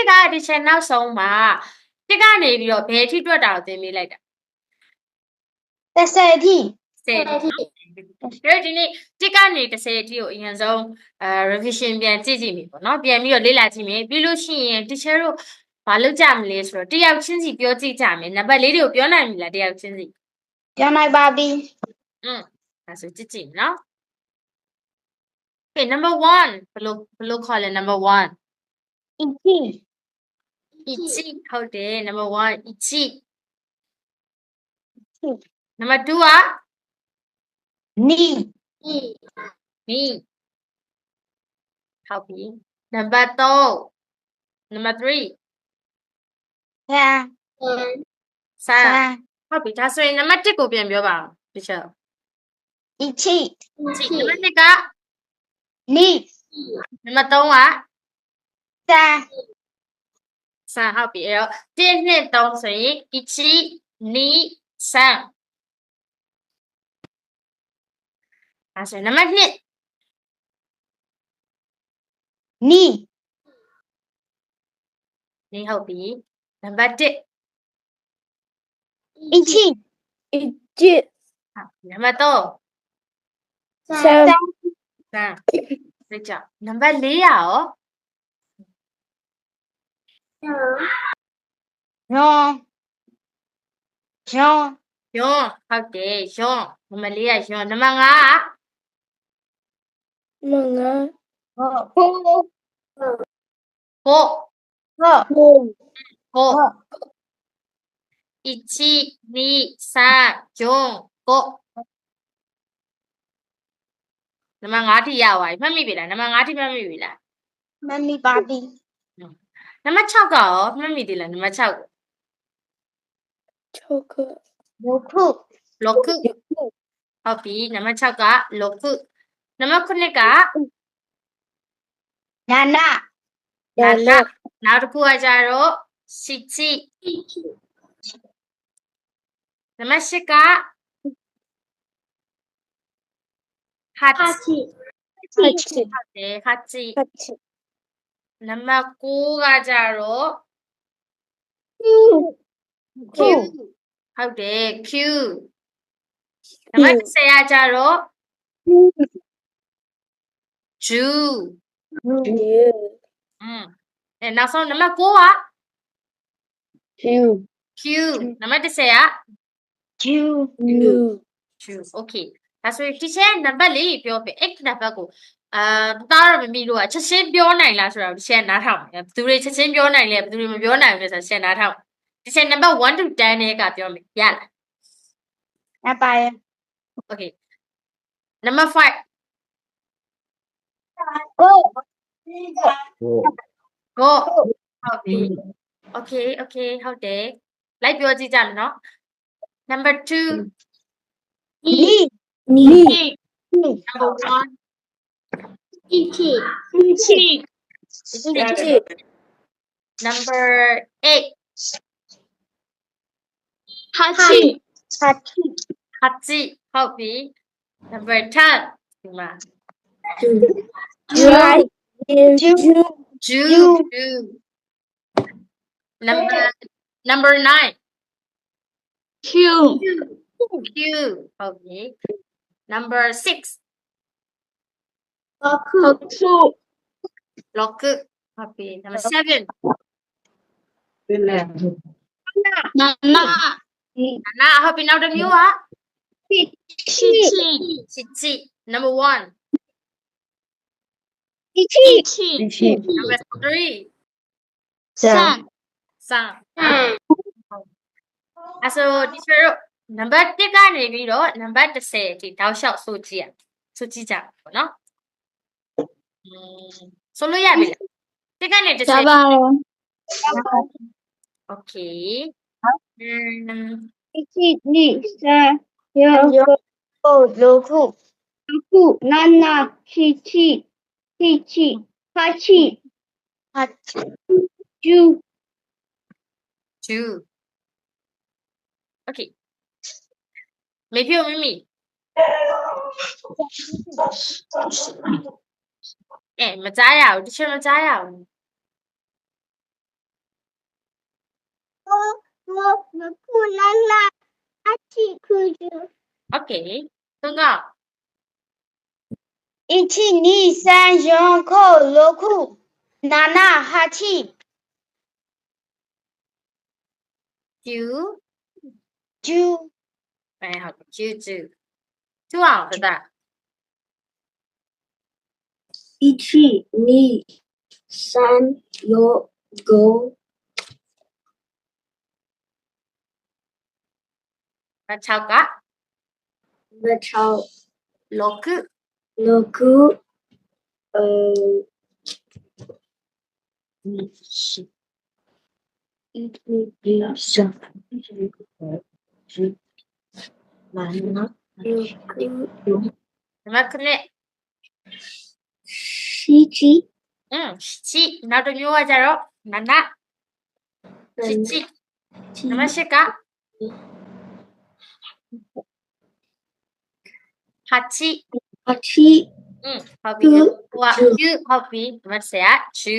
ကဒီချက်နောက်ဆုံးမှာတစ်ကနေပြီးတော့ဘယ်အထိတွက်တာကိုသင်ပေးလိုက်တာ30အထိ 10တို့ဒီနေ့တစ်ကနေ30အထိကိုအရင်ဆုံး revision ပြန်ကြည့်ကြည့်မိပေါ့နော်ပြန်ပြီးတော့လေ့လာကြည့်မိပြီးလို့ရှိရင် teacher တို့ဘာလုပ်ကြမလဲဆိုတော့တယောက်ချင်းစီပြောကြည့်ကြမယ်နံပါတ်လေးတွေကိုပြောနိုင်ပြီလားတယောက်ချင်းစီပြောနိုင်ပါပြီဒါဆိုကြည့်ကြည့်နော် Okay number 1ဘယ်လိုခေါ်လဲ number 11ဟုတ်တယ် number 1 ichi number 2ကနီဟုတ်ပြီ number 3 number 3ဆန်ဟုတ်ပြီဒါဆိုရင် number 1ကိုပြန်ပြောပါအောင်တချို့1 number 2ကနီ number 3ကဆန်ဟုတ်ပြီအဲ့တော့1 2 3ဆိုရင်ichi ni san ဒါဆိုရင် number 2နီဟုတ်ပြီ number 1number 3ဆန်သိကြ number 4ရောယွန်ဟုတ်တယ်ယွန် number 4ကယွန် number 5ကကိုichi ni san yun ko number 5ထိရပါပြီမှတ်မိပြီလား number 5ထိမှတ်မိပြီလားမမီပါပြီ number 6ကရောမှတ်မိသေးလား number 66ဟုတ်ပြီ number 6က6 number 9ကနာနာ နောက်တစ်ခုကကြတော့sichi number 8ကhachi ဟုတ်တယ် hachi number 9ကကြတော့ q ဟုတ်တယ် q number 10ကကြတော့ ju နောက်ဆုံး number 9က q number 10က okay ဒါဆိုရင် teacher နံပါတ်လေးပြောပြအဲ့နံပါတ်ကိုသားတော့မမီလို့ချက်ချင်းပြောနိုင်လားဆိုတော့ teacher နားထောင်မယ်ဘယ်သူတွေချက်ချင်းပြောနိုင်လဲဘယ်သူတွေမပြောနိုင်ဘူးလဲဆိုတော့ teacher နားထောင် teacher နံပါတ်1 to 10နဲ့ကပြောမယ်ရလားရပါရဲ့ okay number 5 go ဟုတ်ပြီ okay ဟုတ်တယ်လိုက်ပြောကြည့်ကြမယ်နော် number 2နီ number 1 ichi number 8 hachi ဟုတ်ပြီ number 10ဒီမှာ ju number 9 q ဟုတ်ပြီ number 6 lock ဟုတ်ပြီ number 7 နာနာ နာဟုတ်ပြီနောက်တစ်မျိုးက chichi number 1 ichi number 3 san အဲ့ဆို teacher တို့ number 1ကနေပြီးတော့ number 10အထိတောက်လျှောက်ဆိုကြည့်ကြပါနော်ဆိုလို့ရပြီလား1ကနေ10 ရပါရဲ့ okay ichi ni san yun ko nana chichi hachi ju okay မေဖြိုမိမိမကြားရဘူးတချို့မကြားရဘူး六七八九。 Okay သုံးက 一七二三四五六七八九。 ကျူ 九 ဟုတ်ကျူကျူအောင်တတ 一七二三六五 6က 六 6 六一二三四六 နံပါတ်9 七ချီနောက်တစ်မျိုးကကြတော့နနချီနံပါတ်10ကဟာချီ 八七ဟုတ်ပြီဟိုကကျူဟုတ်ပြီနံပါတ်10ကကျူ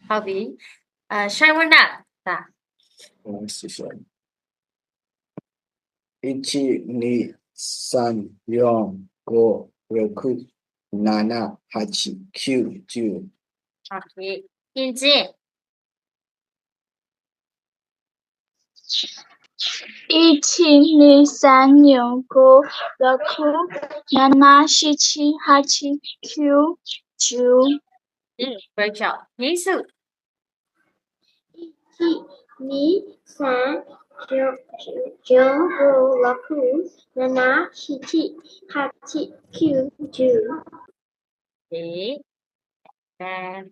ဟုတ်ပြီရှိုင်းဝနာဒါ 我试试。一七二三四五六七八九。 Okay ပြင်ချင်း 一七二三六五六七八九九。 great job ရေးစု 一二三九五六七八九九。 Okay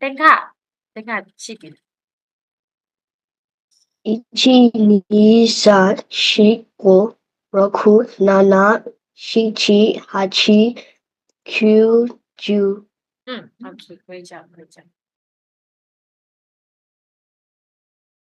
တင်ခရှိပြီ 一七二三四五六七八九九。 okay great job